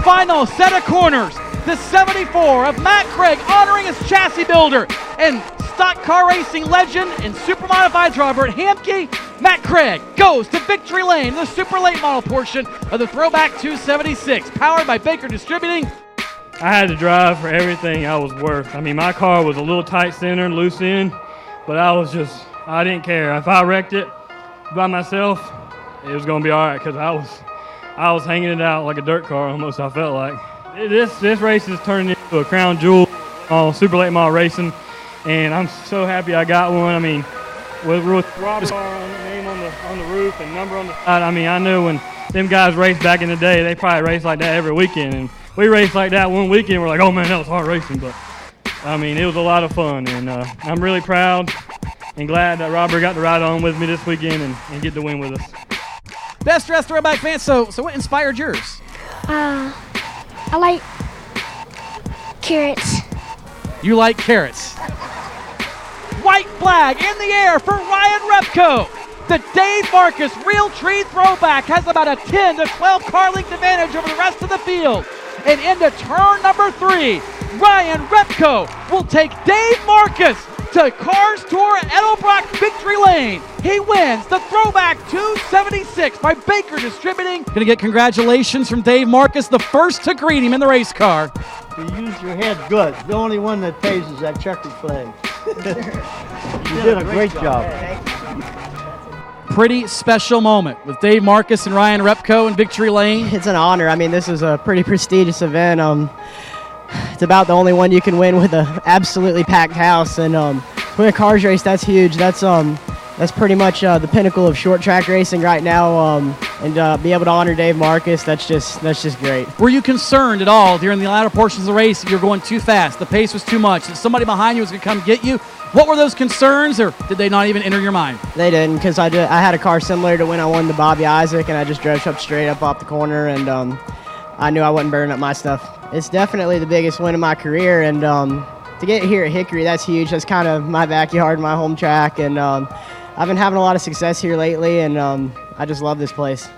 Final set of corners. The 74 of Matt Craig honoring his chassis builder and stock car racing legend and super modifieds Robert Hamke. Matt Craig goes to victory lane, the super late model portion of the Throwback 276, powered by Baker Distributing. I had to drive for everything I was worth. I mean, my car was a little tight center and loose end, but I didn't care. If I wrecked it by myself, it was going to be all right because I was hanging it out like a dirt car almost, I felt like. This race is turning into a crown jewel on super late model racing, and I'm so happy I got one. I mean, with Robert's name on the roof and number on the side, I mean, I knew when them guys raced back in the day, they probably raced like that every weekend, and we raced like that one weekend. We're like, oh man, that was hard racing, but I mean, it was a lot of fun, and I'm really proud and glad that Robert got to ride on with me this weekend and get the win with us. Best dressed Throwback fan, so what inspired yours? I like carrots. You like carrots. White flag in the air for Ryan Repko. The Dave Marcus Realtree Throwback has about a 10 to 12 car length advantage over the rest of the field. And into turn number 3, Ryan Repko will take Dave Marcus to Cars Tour Edelbrock Victory Lane. He wins the Throwback 276 by Baker Distributing. Gonna get congratulations from Dave Marcus, the first to greet him in the race car. You use your head good. The only one that pays is that checkered flag. You did a great job. Pretty special moment with Dave Marcus and Ryan Repko in Victory Lane. It's an honor. I mean, this is a pretty prestigious event. It's about the only one you can win with an absolutely packed house, and win a cars race, that's huge. That's pretty much the pinnacle of short track racing right now, and be able to honor Dave Marcus, that's just great. Were you concerned at all during the latter portions of the race if you were going too fast, the pace was too much, that somebody behind you was going to come get you? What were those concerns, or did they not even enter your mind? They didn't, because I had a car similar to when I won the Bobby Isaac, and I just drove up straight up off the corner, and I knew I wasn't burning up my stuff. It's definitely the biggest win of my career, and to get here at Hickory, that's huge. That's kind of my backyard, my home track, and I've been having a lot of success here lately, and I just love this place.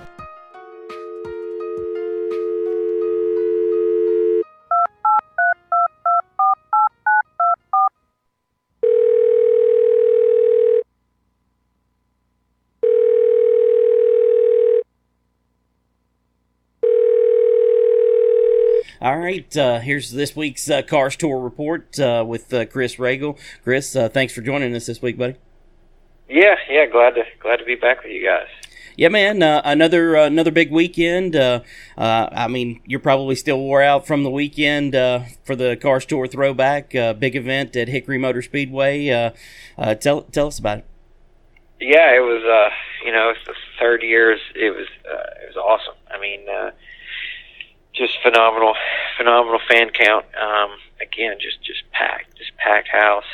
All right, here's this week's Cars Tour Report with Chris Ragle. Chris, thanks for joining us this week, buddy. Yeah, glad to be back with you guys. Yeah, man, another big weekend. I mean, you're probably still wore out from the weekend for the Cars Tour Throwback, big event at Hickory Motor Speedway. Tell us about it. Yeah, it was. It's the third year. It was awesome. I mean, just phenomenal fan count. Again, just packed house.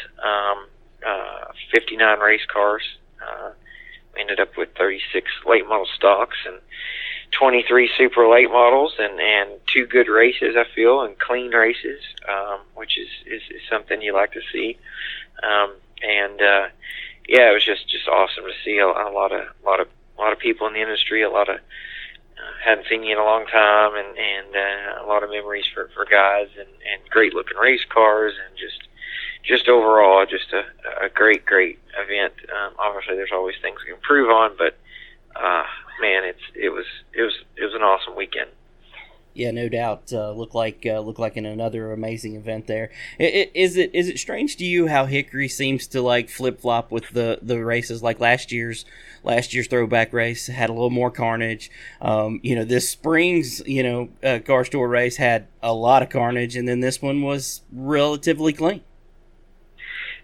59 race cars. We ended up with 36 late model stocks and 23 super late models and 2 good races, I feel, and clean races, which is something you like to see. Yeah, it was just awesome to see a lot of people in the industry, hadn't seen you in a long time, and a lot of memories for guys and great looking race cars, and just overall just a great event. Obviously there's always things we can improve on, but man, it was an awesome weekend. Yeah, no doubt. Looked like another amazing event there. Is it strange to you how Hickory seems to like flip flop with the races? Like last year's Throwback race had a little more carnage. This spring's Cars Tour race had a lot of carnage, and then this one was relatively clean.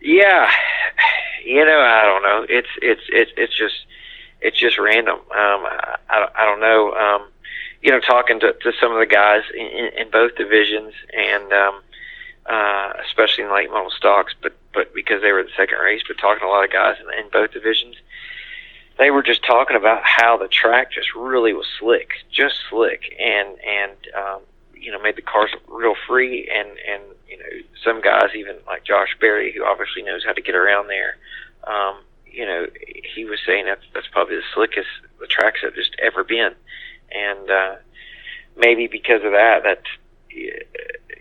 Yeah, I don't know. It's just random. I don't know. Talking to some of the guys in both divisions, and especially in late model stocks, but because they were the second race, but talking to a lot of guys in both divisions, they were just talking about how the track just really was slick, and made the cars real free, and some guys, even like Josh Berry, who obviously knows how to get around there, he was saying that's probably the slickest the tracks have just ever been. And maybe because of that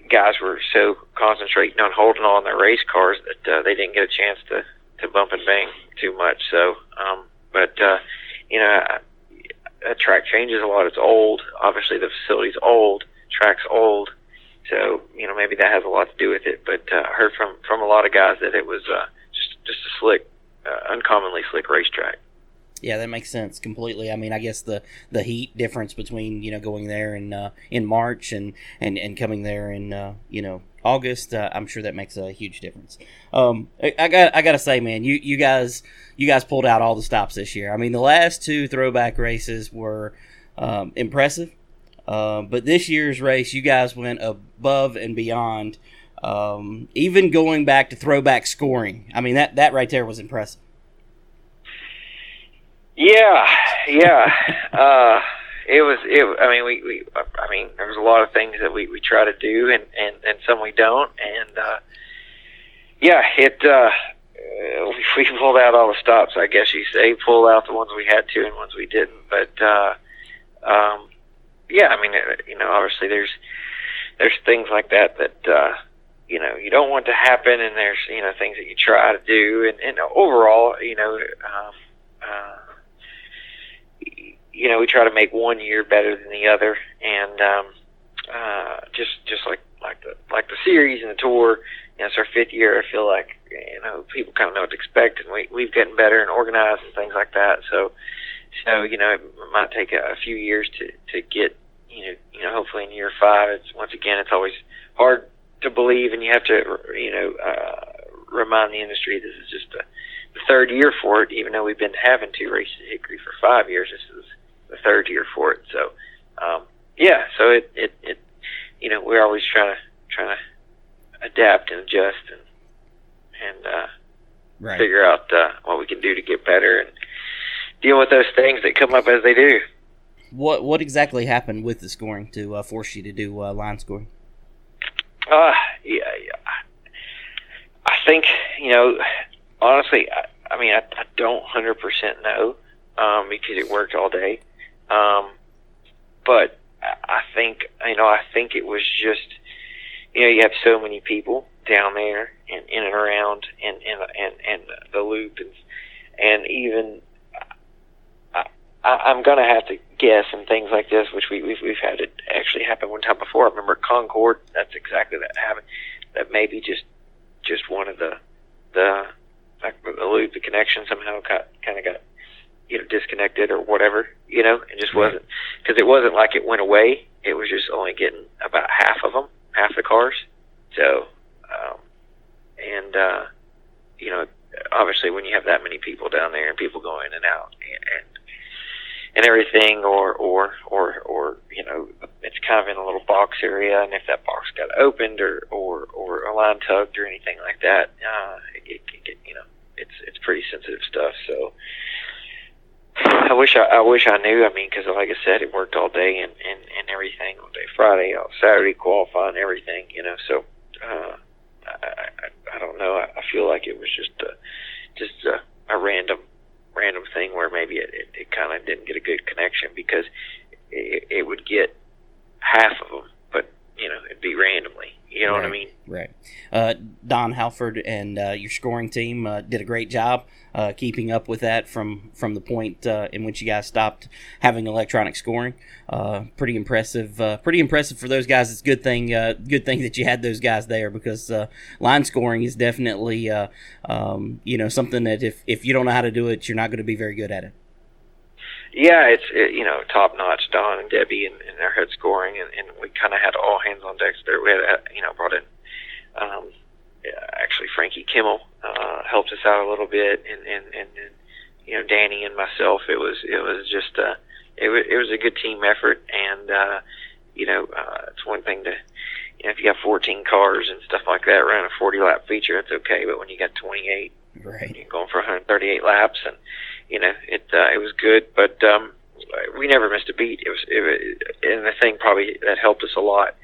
guys were so concentrating on holding on their race cars that they didn't get a chance to bump and bang too much. So, that track changes a lot. It's old. Obviously, the facility's old. Track's old. So, maybe that has a lot to do with it. But I heard from a lot of guys that it was just a slick, uncommonly slick racetrack. Yeah, that makes sense completely. I mean, I guess the heat difference between going there in March and coming there in August, I'm sure that makes a huge difference. I gotta say, man, you guys pulled out all the stops this year. I mean, the last two Throwback races were impressive, but this year's race, you guys went above and beyond. Even going back to Throwback scoring, I mean that right there was impressive. Yeah. It was. I mean, there was a lot of things that we try to do, and some we don't. And we pulled out all the stops. I guess you say pulled out the ones we had to and ones we didn't. But I mean, obviously there's things like that you don't want to happen, and there's things that you try to do, and overall, we try to make one year better than the other, and just like the series and the tour. It's our 5th year. I feel like people kind of know what to expect, and we've gotten better and organized and things like that. So it might take a few years to get hopefully in year 5. It's always hard to believe, and you have to remind the industry this is just the 3rd year for it, even though we've been having 2 races at Hickory for 5 years. This is the 3rd year for it. So, so it we're always trying to adapt and adjust and figure out what we can do to get better and deal with those things that come up as they do. What exactly happened with the scoring to force you to do line scoring? I think honestly, I don't 100% know because it worked all day. But I think it was just you have so many people down there and in and around and the loop and even I'm gonna have to guess and things like this, which we've had it actually happen one time before. I remember Concord. That's exactly that happened. That maybe just one of the loop, the connection somehow got disconnected or whatever, and just wasn't, because it wasn't like it went away. It was just only getting about half the cars. So, obviously when you have that many people down there and people going in and out and everything, or it's kind of in a little box area, and if that box got opened or a line tugged or anything like that, it can get, it's pretty sensitive stuff. So I wish I knew. I mean, because like I said, it worked all day and everything all day, Friday, all Saturday, qualifying, everything. So I don't know. I feel like it was just a random thing where maybe it kind of didn't get a good connection, because it would get half of them, but it'd be randomly. You know what I mean? Right. Don Halford and your scoring team did a great job keeping up with that from the point in which you guys stopped having electronic scoring. Pretty impressive. Pretty impressive for those guys. It's a good thing that you had those guys there, because line scoring is definitely something that if you don't know how to do it, you're not going to be very good at it. Yeah, it's top notch. Don and Debbie and their head scoring, and we kind of had all hands on deck there. We had brought in actually Frankie Kimmel helped us out a little bit, and Danny and myself. It was just it was a good team effort, and it's one thing to if you have 14 cars and stuff like that around a 40-lap feature, it's okay. But when you got 28, right, you're going for 138 laps, and it was good, but we never missed a beat. It was and the thing probably that helped us a lot,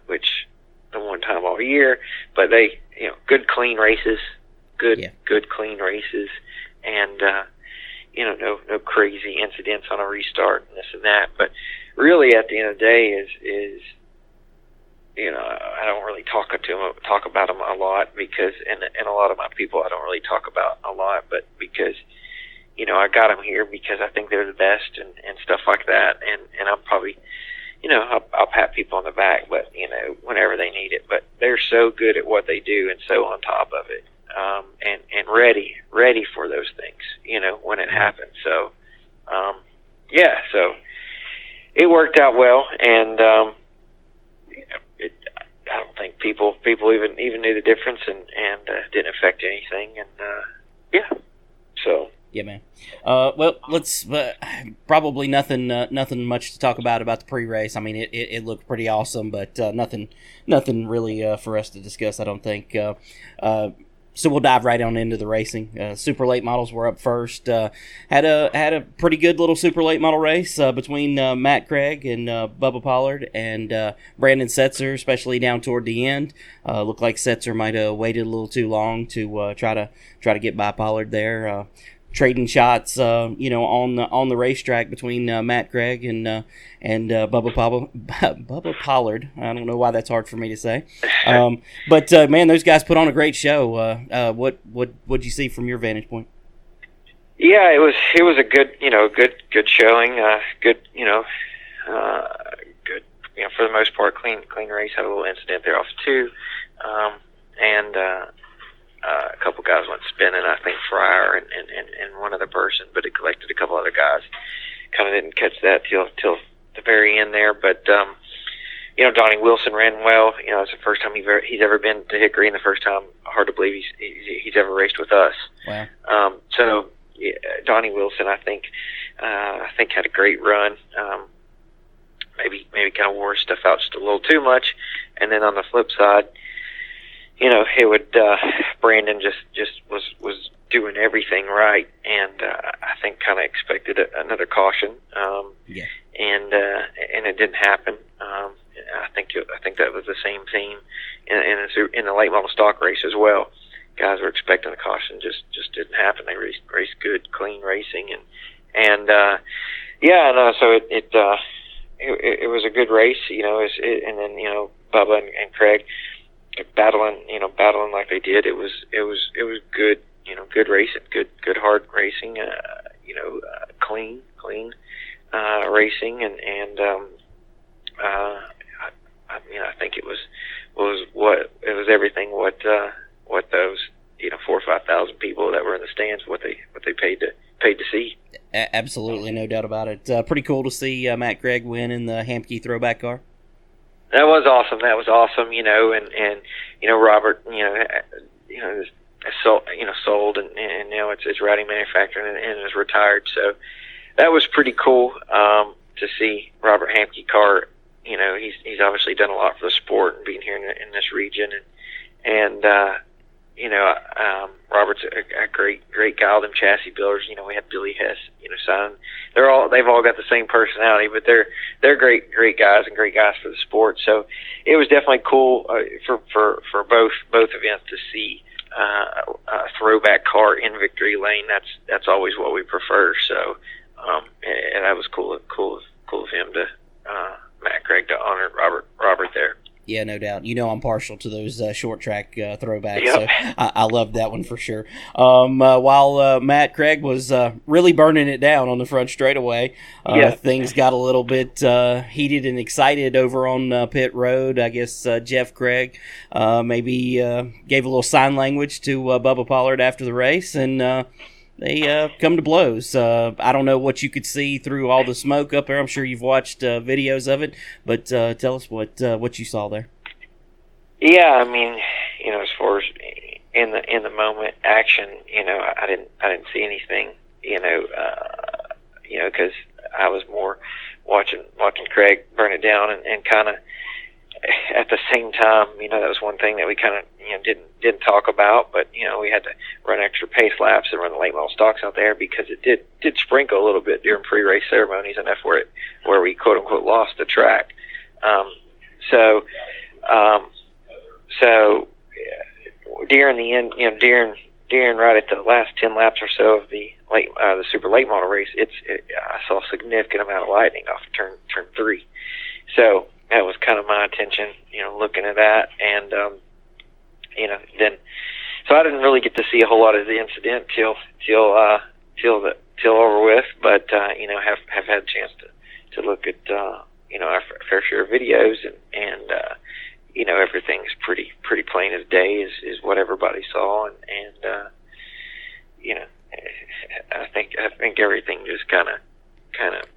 which the one time all year, but they, good clean races, good clean races, and no crazy incidents on a restart and this and that. But really, at the end of the day, is I don't really talk about them a lot because, and a lot of my people I don't really talk about a lot, but because I got them here because I think they're the best and stuff like that, and I'm probably I'll pat people on the back, but whenever they need it. But they're so good at what they do and so on top of it, and ready for those things, when it happens. So, so it worked out well, and I don't think people even knew the difference, and didn't affect anything, and so. Yeah, man. Well, let's probably nothing much to talk about the pre-race. I mean, it looked pretty awesome, but nothing really for us to discuss, I don't think. So we'll dive right on into the racing. Super late models were up first. Had a pretty good little super late model race between Matt Craig and Bubba Pollard and Brandon Setzer, especially down toward the end. Looked like Setzer might have waited a little too long to try to get by Pollard there. Trading shots, on the racetrack between Matt Craig and Bubba Pollard. I don't know why that's hard for me to say, but man, those guys put on a great show. What'd you see from your vantage point? Yeah, it was a good good showing. Good good for the most part clean race. Had a little incident there off two, and. A couple guys went spinning, I think Fryer and one other person, but it collected a couple other guys. Kind of didn't catch that till the very end there, but Donnie Wilson ran well. It's the first time he's ever been to Hickory, and the first time, hard to believe, he's ever raced with us. Wow. So Donnie Wilson, I think had a great run. Maybe kind of wore stuff out just a little too much, and then on the flip side. It would Brandon just was doing everything right, and I think kind of expected another caution. And it didn't happen. I think that was the same theme in the late model stock race as well. Guys were expecting a caution, just didn't happen. They raced good, clean racing, and so it was a good race, and then Bubba and Craig. Battling like they did. It was good, good racing, good hard racing, clean racing, and I think it was everything what those 4,000 or 5,000 people that were in the stands what they paid to see. Absolutely, no doubt about it. Pretty cool to see Matt Craig win in the Hamke Throwback car. That was awesome, and Robert, sold, and now it's routing manufacturing and is retired. So that was pretty cool to see Robert Hamke car. He's obviously done a lot for the sport and being here in this region, and Robert's a great guy. All them chassis builders, we had Billy Hess, sign. They've all got the same personality, but they're great guys and great guys for the sport. So it was definitely cool for both events to see a throwback car in victory lane. That's always what we prefer. So and that was cool of him to Matt Craig to honor Robert there. Yeah, no doubt. I'm partial to those short track throwbacks, Yep. So I loved that one for sure. While Matt Craig was really burning it down on the front straightaway, things got a little bit heated and excited over on pit road. I guess Jeff Craig maybe gave a little sign language to Bubba Pollard after the race, and they come to blows. I don't know what you could see through all the smoke up there. I'm sure you've watched videos of it, but tell us what you saw there. Yeah, I mean, as far as in the moment action, I didn't see anything, because I was more watching Craig burn it down and kind of at the same time, that was one thing that we kind of didn't talk about, but we had to run extra pace laps and run the late model stocks out there because it did sprinkle a little bit during pre-race ceremonies, and that's where we quote unquote lost the track. during the end, during right at the last 10 laps or so of the super late model race, I saw a significant amount of lightning off of turn 3. So that was kind of my attention, looking at that, and then so I didn't really get to see a whole lot of the incident till over with, but have had a chance to look at our fair share of videos, and everything's pretty plain as day is what everybody saw, and I think everything just kind of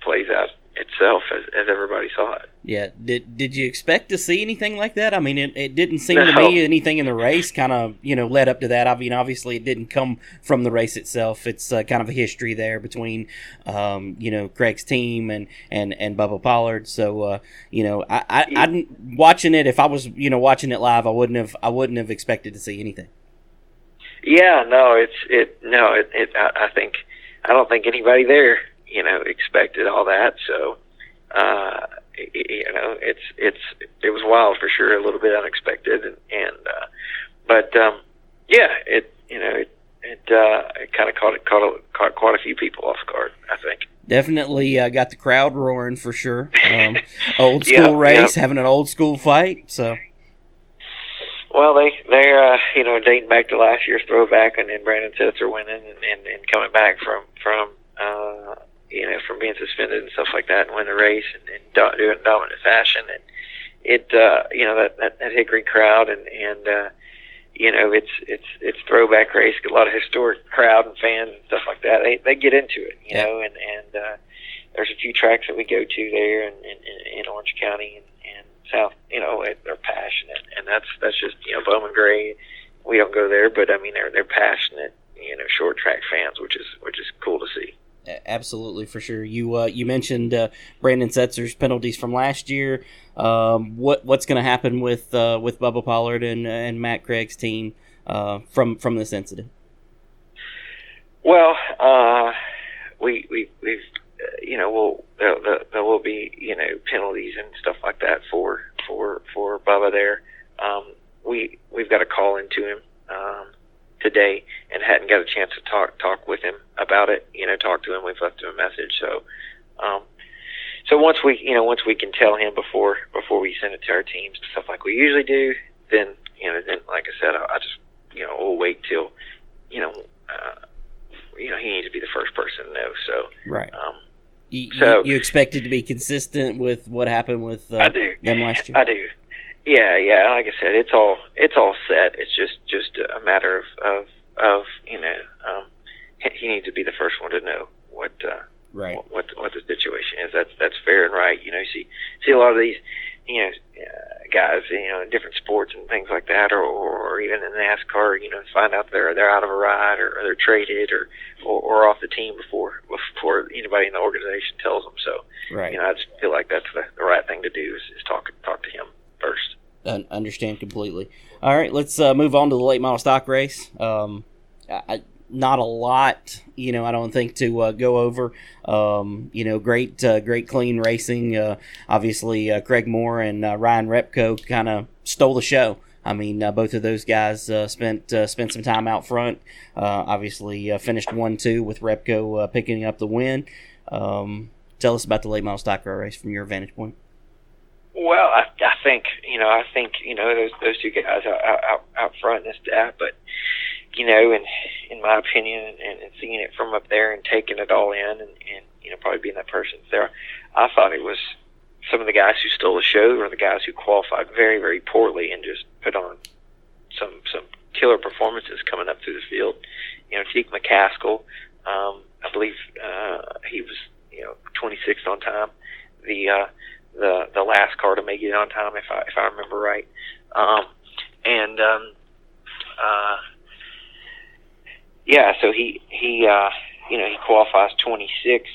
plays out itself as everybody saw it. Yeah. Did you expect to see anything like that? I mean, it didn't seem to me anything in the race kind of led up to that. I mean, obviously it didn't come from the race itself. It's kind of a history there between Craig's team and Bubba Pollard. So I watching it. If I was watching it live, I wouldn't have expected to see anything. Yeah, no, I don't think anybody there expected all that. So it was wild for sure, a little bit unexpected, but it kind of caught quite a few people off guard, I think. Definitely got the crowd roaring for sure. Old school race, having an old school fight. So, well, they're dating back to last year's Throwback, and then Brandon Setzer winning and coming back from being suspended and stuff like that, and win the race and do it in dominant fashion, and that Hickory crowd and it's Throwback race, a lot of historic crowd and fans and stuff like that. They get into it, and there's a few tracks that we go to there in Orange County and South, they're passionate, and that's just Bowman Gray. We don't go there, but I mean they're passionate, short track fans, which is cool to see. Absolutely, for sure. You mentioned Brandon Setzer's penalties from last year. What's going to happen with Bubba Pollard and Matt Craig's team from this incident? Well, we've there will be penalties and stuff like that for Bubba there. We've got a call into him today and hadn't got a chance to talk with him about it, talk to him. We've left him a message. So once we can tell him before we send it to our teams and stuff like we usually do, then like I said, I just, we'll wait till, he needs to be the first person to know. So, right. You expect it to be consistent with what happened with them last year? I do. Yeah. Like I said, it's all set. It's just a matter of he needs to be the first one to know what the situation is. That's fair and right. You see a lot of these guys in different sports and things like that, or even in NASCAR, find out they're out of a ride or they're traded or off the team before anybody in the organization tells them. So right. I just feel like that's the right thing to do is talk to him first. Understand completely. All right, let's move on to the late model stock race. Not a lot, I don't think, to go over. Great clean racing. Obviously, Craig Moore and Ryan Repko kind of stole the show. I mean, both of those guys spent some time out front. Obviously, finished 1-2 with Repko picking up the win. Tell us about the late model stock car race from your vantage point. Well, I think those two guys out front in this staff, but in my opinion, and seeing it from up there and taking it all in, and probably being that person there, I thought it was some of the guys who stole the show were the guys who qualified very, very poorly and just put on some killer performances coming up through the field. Teek McCaskill, I believe he was 26th on time. The last car to make it on time, if I remember right, so he qualifies 26th,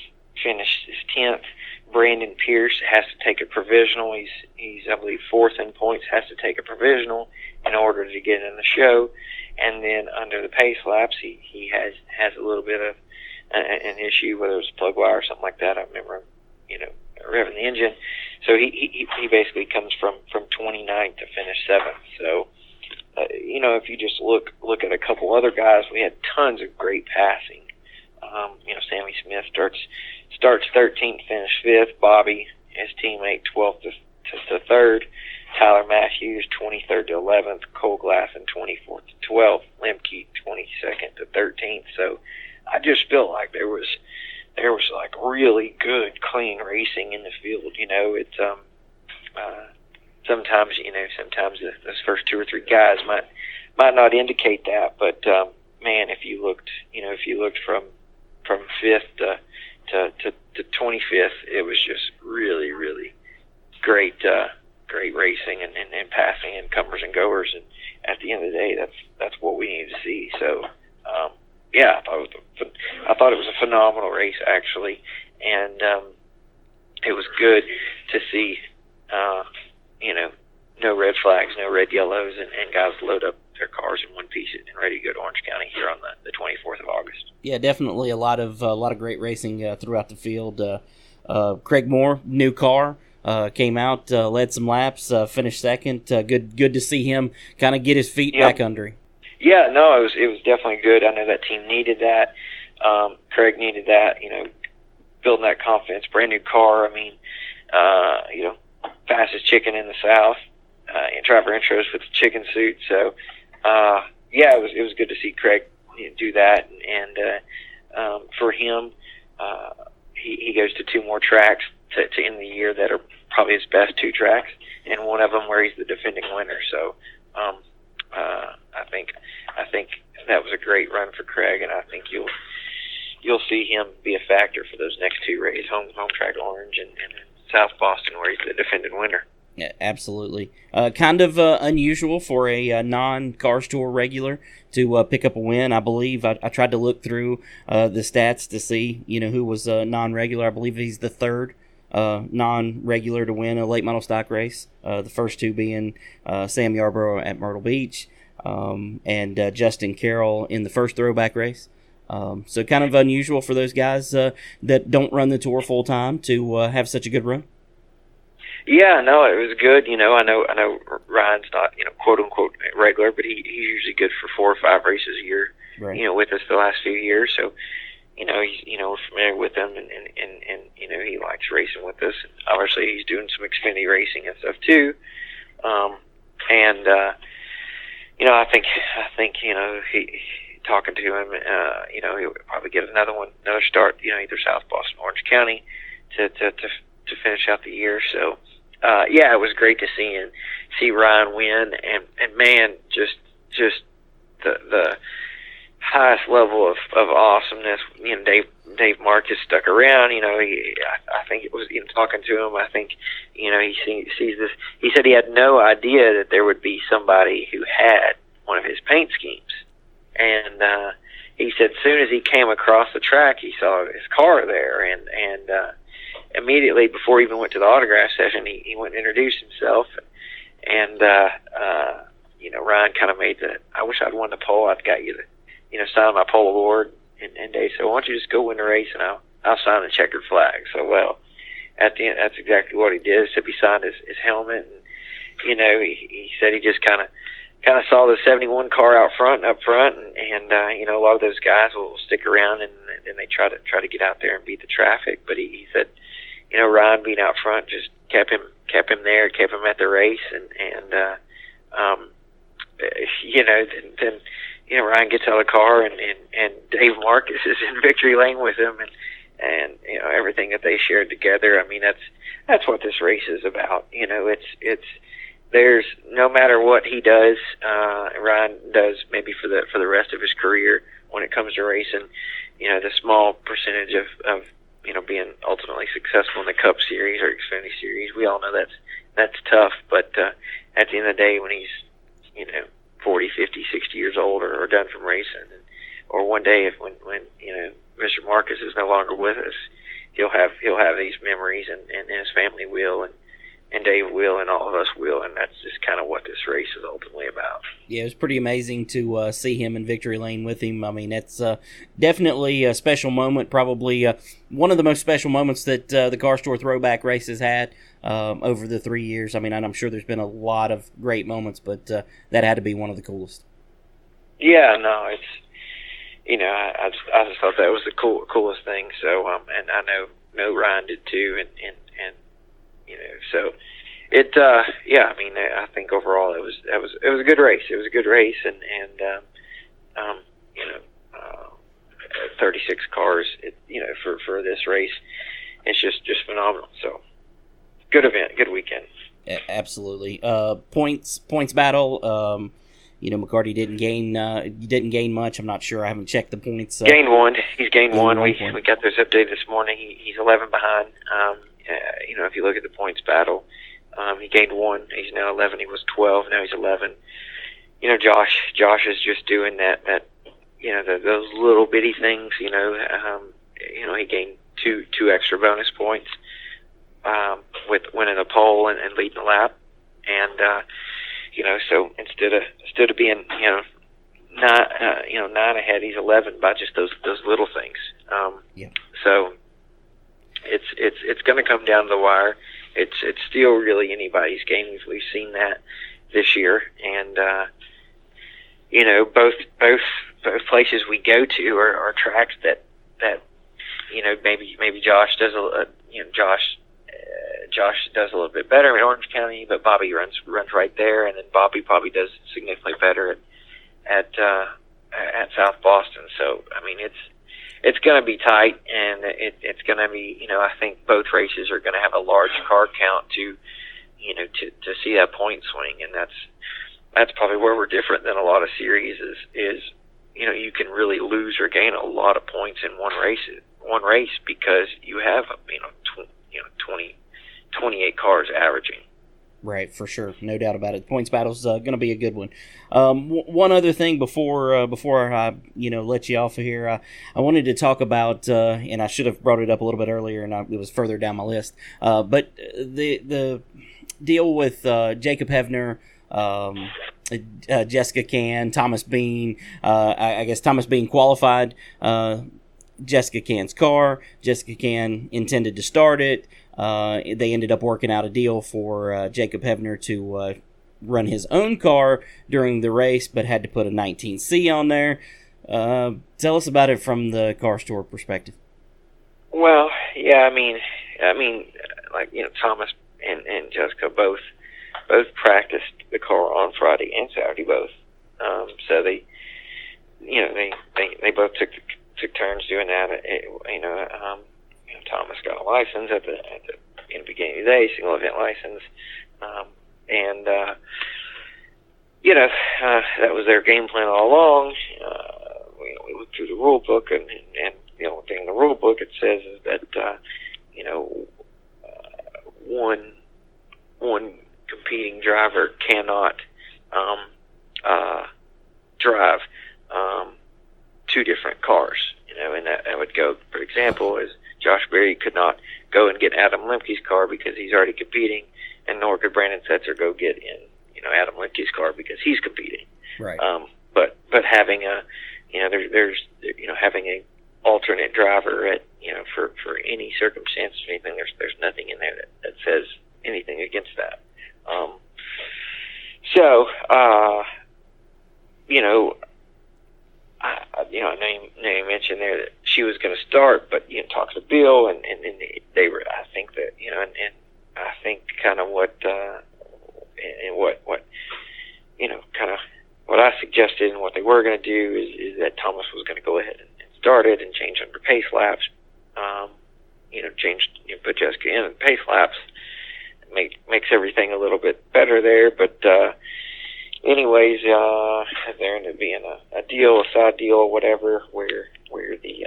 finishes 10th. Brandon Pierce has to take a provisional. He's I believe 4th in points. Has to take a provisional in order to get in the show, and then under the pace laps, he has a little bit of an issue, whether it was a plug wire or something like that. I remember revving the engine. So he basically comes from 29th to finish 7th. So if you just look at a couple other guys, we had tons of great passing. Sammy Smith starts 13th, finished 5th. Bobby, his teammate, 12th to 3rd. Tyler Matthews, 23rd to 11th. Cole Glasson, 24th to 12th. Lemke, 22nd to 13th. So I just feel like there was like really good, clean racing in the field. It's sometimes those first 2 or 3 guys might not indicate that, but man, if you looked from 5th to 25th, it was just really, really great racing and passing and comers and goers. And at the end of the day, that's what we need to see. So, I thought it was a phenomenal race, actually, and it was good to see, no red flags, no red yellows, and guys load up their cars in one piece and ready to go to Orange County here on the 24th of August. Yeah, definitely a lot of great racing throughout the field. Craig Moore, new car, came out, led some laps, finished 2nd. Good to see him kind of get his feet back under him. Yeah, no, it was definitely good. I know that team needed that. Craig needed that. Building that confidence. Brand new car. I mean, fastest chicken in the South. In driver intros with the chicken suit. So, it was good to see Craig do that. And for him, he goes to 2 more tracks to end the year that are probably his best 2 tracks, and one of them where he's the defending winner. So, I think that was a great run for Craig, and I think you'll see him be a factor for those next 2 races, home track Orange and South Boston, where he's the defending winner. Yeah, absolutely. Kind of unusual for a non-Cars Tour regular to pick up a win. I believe I tried to look through the stats to see who was non-regular. I believe he's the 3rd non-regular to win a late model stock race. The first 2 being Sam Yarborough at Myrtle Beach and Justin Carroll in the first Throwback race. So kind of unusual for those guys that don't run the tour full time to have such a good run. Yeah, no, it was good. I know Ryan's not, quote unquote regular, but he's usually good for 4 or 5 races a year. Right. With us the last few years. So, he's we're familiar with him, and he likes racing with us. And obviously, he's doing some Xfinity racing and stuff too. I think he talking to him, he'll probably get another start, either South Boston, or Orange County, to finish out the year. So, it was great to see Ryan win, and man, just the highest level of awesomeness. Dave Marcus stuck around. I think it was talking to him. I think he sees this. He said he had no idea that there would be somebody who had one of his paint schemes, and he said as soon as he came across the track, he saw his car there, and immediately before he even went to the autograph session, he went and introduced himself, and Ryan kind of made I wish I'd won the pole. I'd got you to sign my pole award, and Dave said, why don't you just go win the race, and I'll sign the checkered flag. So, well, at the end, that's exactly what he did. So he signed his helmet, and he said he just kind of saw the 71 car up front, and a lot of those guys will stick around and they try to get out there and beat the traffic. But he said, Ryan being out front just kept him there, kept him at the race, and then Ryan gets out of the car, and Dave Marcus is in victory lane with him, and everything that they shared together. I mean, that's what this race is about. It's there's no matter what he does, Ryan does maybe for the rest of his career when it comes to racing. The small percentage of being ultimately successful in the Cup Series or Xfinity Series. We all know that's tough, but at the end of the day, when he's 40, 50, 60 years old or done from racing, or one day when Mr. Marcus is no longer with us, he'll have these memories, and his family will, and and Dave will, and all of us will, and that's just kind of what this race is ultimately about. Yeah, it was pretty amazing to see him in victory lane with him. I mean, that's definitely a special moment, probably one of the most special moments that the Car Store Throwback race has had over the 3 years. I mean, and I'm sure there's been a lot of great moments, but that had to be one of the coolest. Yeah, no, it's, I just thought that was the coolest thing. So, and I know Ryan did too, and so it, I mean, I think overall it was a good race. It was a good race, and 36 cars, for this race, it's just phenomenal. So, good event, good weekend. Absolutely. Points battle. McCarty didn't gain much. I'm not sure. I haven't checked the points. Gained one. He's gained one. We got those updated this morning. He's 11 behind. If you look at the points battle, he gained one. He's now 11. He was 12. Now he's 11. Josh is just doing that. Those little bitty things. He gained two extra bonus points with winning a pole and leading the lap, and so instead of being 9 ahead, he's 11 by just those little things. So it's going to come down to the wire. It's still really anybody's game. We've seen that this year, and both places we go to are tracks that maybe Josh does Josh does a little bit better in Orange County, but Bobby runs right there, and then Bobby probably does significantly better at South Boston. So I mean, it's going to be tight, and it's going to be, I think both races are going to have a large car count to see that point swing, and that's probably where we're different than a lot of series is you can really lose or gain a lot of points in one race because you have 28 cars averaging. Right, for sure, no doubt about it. The points battle's going to be a good one. One other thing before I let you off of here, I wanted to talk about, and I should have brought it up a little bit earlier, and it was further down my list. But the deal with Jacob Hefner, Jessica Can, Thomas Bean. I guess Thomas Bean qualified Jessica Can's car. Jessica Can intended to start it. They ended up working out a deal for Jacob Hefner to run his own car during the race, but had to put a 19C on there. Tell us about it from the Car Store perspective. Well, yeah, I mean, Thomas and Jessica both practiced the car on Friday and Saturday both. So they both took turns doing that. Thomas got a license in the beginning of the day, single event license, and that was their game plan all along. We looked through the rule book, and the only thing in the rule book it says is that one competing driver cannot drive two different cars. And that would go, for example, is Josh Berry could not go and get Adam Lemke's car because he's already competing, and nor could Brandon Setzer go get in, Adam Lemke's car because he's competing. Right. But having having a alternate driver at, for any circumstance or anything, there's nothing in there that says anything against that. I know you mentioned there that she was going to start, but talked to Bill, and they were. I think that and I think kind of what kind of what I suggested and what they were going to do is that Thomas was going to go ahead and start it and change under pace laps. Put Jessica in pace laps, makes everything a little bit better there, but. Anyways, there ended up being a deal, a side deal, or whatever, where the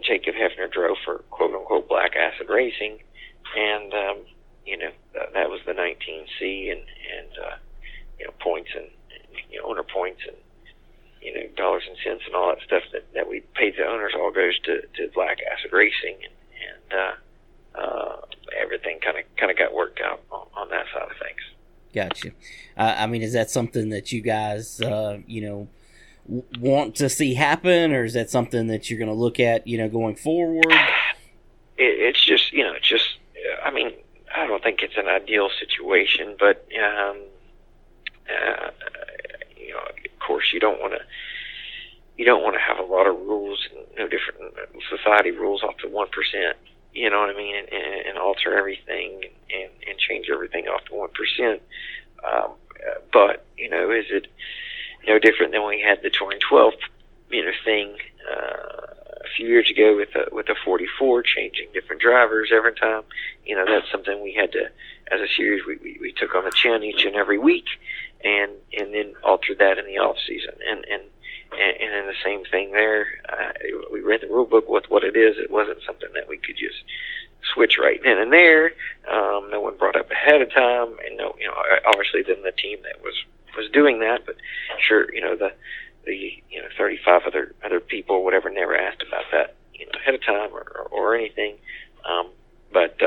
Jacob Hefner drove for quote unquote Black Acid Racing, and that was the 19C and points and owner points and dollars and cents and all that stuff that we paid the owners all goes to Black Acid Racing, and everything kind of got worked out on that side of things. Gotcha. I mean, is that something that you guys, want to see happen, or is that something that you're going to look at, going forward? It's just, I mean, I don't think it's an ideal situation, but, of course, you don't want to have a lot of rules and different society rules off the 1%. You know what I mean, and alter everything and change everything off the 1%. But is it different than we had the 2012 thing a few years ago with the 44 changing different drivers every time? That's something we had to, as a series, we took on the chin each and every week, and then altered that in the off season, and then the same thing there. We read the rule book with what it is. It wasn't something that we could just switch right then and there. No one brought up ahead of time, and obviously then the team that was doing that, but sure, the 35 other people, whatever, never asked about that, ahead of time or anything. But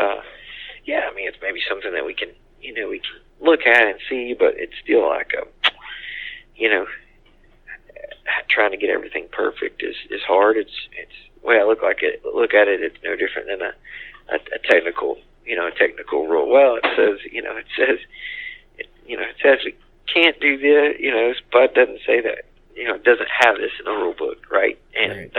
yeah, I mean, it's maybe something that we can look at and see, but it's still like trying to get everything perfect is hard. It's way I look at it, it's no different than a technical rule. Well, it says we can't do this, but it doesn't say that, it doesn't have this in the rule book, right? And right.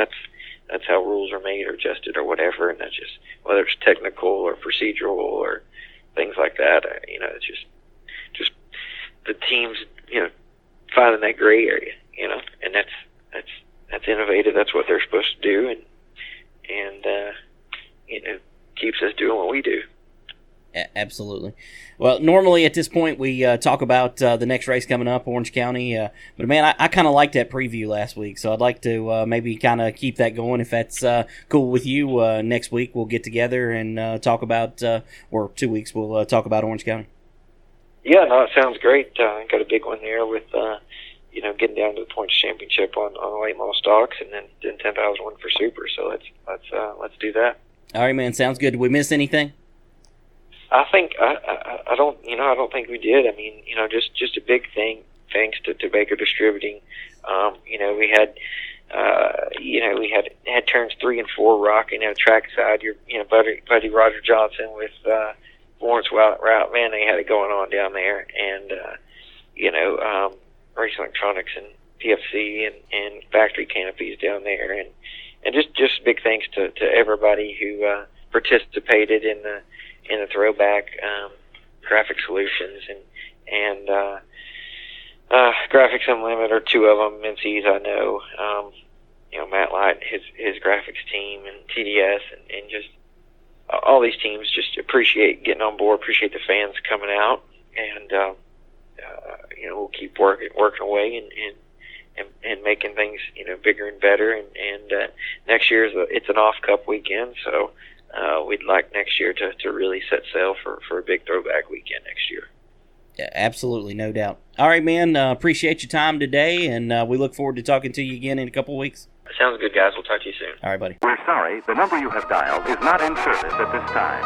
That's how rules are made or adjusted or whatever, and that's just, whether it's technical or procedural or things like that, it's just the teams, finding that gray area, and that's innovative. That's what they're supposed to do, and keeps us doing what we do. Absolutely. Well, normally at this point we talk about the next race coming up, Orange County. But man, I kind of liked that preview last week, so I'd like to maybe kind of keep that going. If that's cool with you, next week we'll get together and talk about, or 2 weeks we'll talk about Orange County. Yeah, no, it sounds great. Got a big one there with getting down to the points championship on the late model stocks, and then 10,000 one for super. So let's do that. All right, man. Sounds good. Did we miss anything? I think I don't think we did. I mean, just a big thing. Thanks to Baker Distributing. We had turns 3 and 4 rocking at trackside. Your buddy Roger Johnson with Lawrence Route. Man, they had it going on down there, and Race Electronics and PFC and factory canopies down there, and just big thanks to everybody who participated in the Throwback graphic solutions and Graphics Unlimited are 2 of them. Menzies, I know. Matt Light, his graphics team, and TDS, and just all these teams just appreciate getting on board, appreciate the fans coming out, and we'll keep working away and making things bigger and better. And next year it's an off cup weekend, so we'd like next year to really set sail for a big Throwback weekend next year. Yeah, absolutely, no doubt. All right, man. Appreciate your time today, and we look forward to talking to you again in a couple of weeks. Sounds good, guys. We'll talk to you soon. All right, buddy. We're sorry. The number you have dialed is not in service at this time.